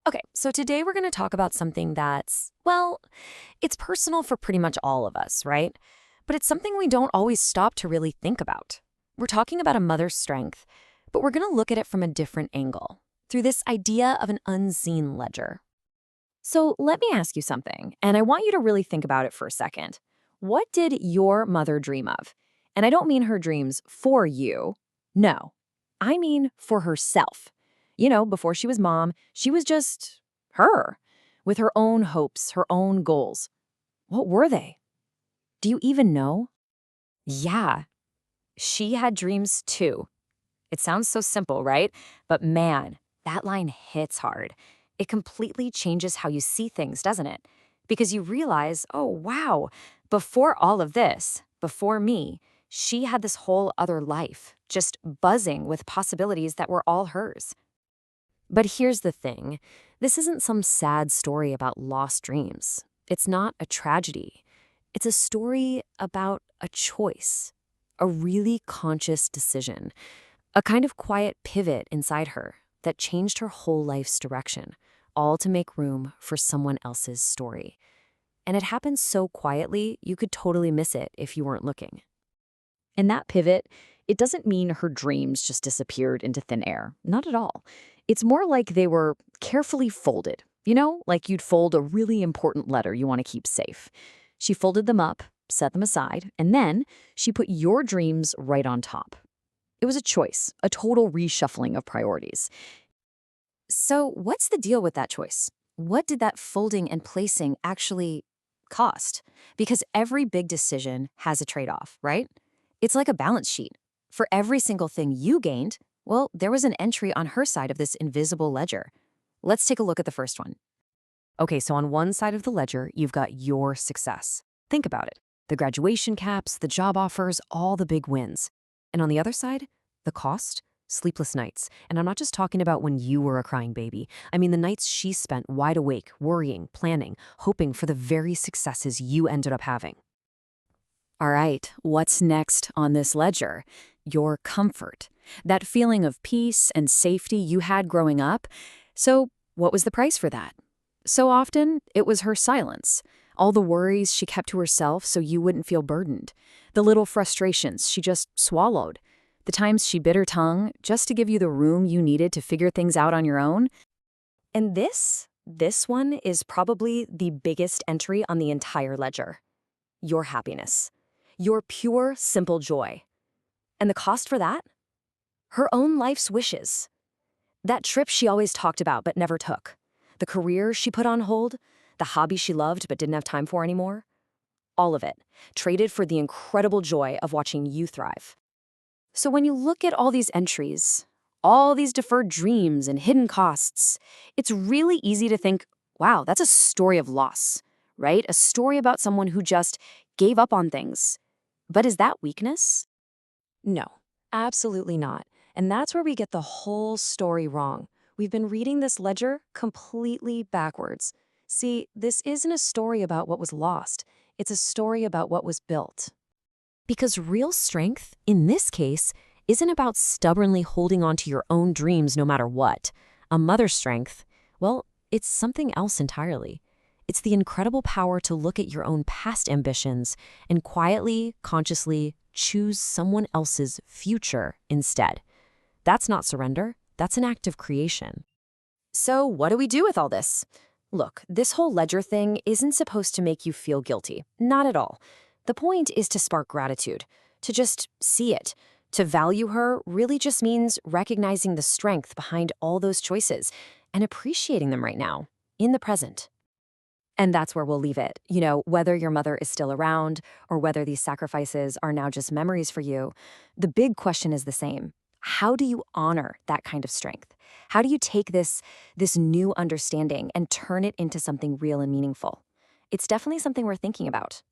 Okay, so today we're going to talk about something that's, well, it's personal for pretty much all of us, right? But it's something we don't always stop to really think about. We're talking about a mother's strength, but we're going to look at it from a different angle, through this idea of an unseen ledger. So let me ask you something, and I want you to really think about it for a second. What did your mother dream of? And I don't mean her dreams for you. No, I mean for herself. Before she was mom, she was just her, with her own hopes, her own goals. What were they? Do you even know? Yeah, she had dreams too. It sounds so simple, right? But man, that line hits hard. It completely changes how you see things, doesn't it? Because you realize, oh, wow, before all of this, before me, she had this whole other life, just buzzing with possibilities that were all hers. But here's the thing. This isn't some sad story about lost dreams. It's not a tragedy. It's a story about a choice, a really conscious decision, a kind of quiet pivot inside her that changed her whole life's direction, all to make room for someone else's story. And it happened so quietly, you could totally miss it if you weren't looking. And that pivot, it doesn't mean her dreams just disappeared into thin air. Not at all. It's more like they were carefully folded. Like you'd fold a really important letter you want to keep safe. She folded them up, set them aside, and then she put your dreams right on top. It was a choice, a total reshuffling of priorities. So, what's the deal with that choice? What did that folding and placing actually cost? Because every big decision has a trade off, right? It's like a balance sheet. For every single thing you gained, well, there was an entry on her side of this invisible ledger. Let's take a look at the first one. Okay, so on one side of the ledger, you've got your success. Think about it. The graduation caps, the job offers, all the big wins. And on the other side, the cost, sleepless nights. And I'm not just talking about when you were a crying baby. I mean the nights she spent wide awake, worrying, planning, hoping for the very successes you ended up having. All right, what's next on this ledger? Your comfort. That feeling of peace and safety you had growing up. So, what was the price for that? So often, it was her silence. All the worries she kept to herself so you wouldn't feel burdened. The little frustrations she just swallowed. The times she bit her tongue just to give you the room you needed to figure things out on your own. And this one is probably the biggest entry on the entire ledger. Your happiness. Your pure, simple joy. And the cost for that? Her own life's wishes. That trip she always talked about but never took. The career she put on hold. The hobby she loved but didn't have time for anymore. All of it, traded for the incredible joy of watching you thrive. So when you look at all these entries, all these deferred dreams and hidden costs, it's really easy to think, wow, that's a story of loss, right? A story about someone who just gave up on things. But is that weakness? No, absolutely not. And that's where we get the whole story wrong. We've been reading this ledger completely backwards. See, this isn't a story about what was lost. It's a story about what was built. Because real strength, in this case, isn't about stubbornly holding on to your own dreams no matter what. A mother's strength, well, it's something else entirely. It's the incredible power to look at your own past ambitions and quietly, consciously choose someone else's future instead. That's not surrender. That's an act of creation. So what do we do with all this? Look, this whole ledger thing isn't supposed to make you feel guilty. Not at all. The point is to spark gratitude, to just see it. To value her really just means recognizing the strength behind all those choices and appreciating them right now, in the present. And that's where we'll leave it. Whether your mother is still around or whether these sacrifices are now just memories for you, the big question is the same. How do you honor that kind of strength? How do you take this new understanding and turn it into something real and meaningful? It's definitely something we're thinking about.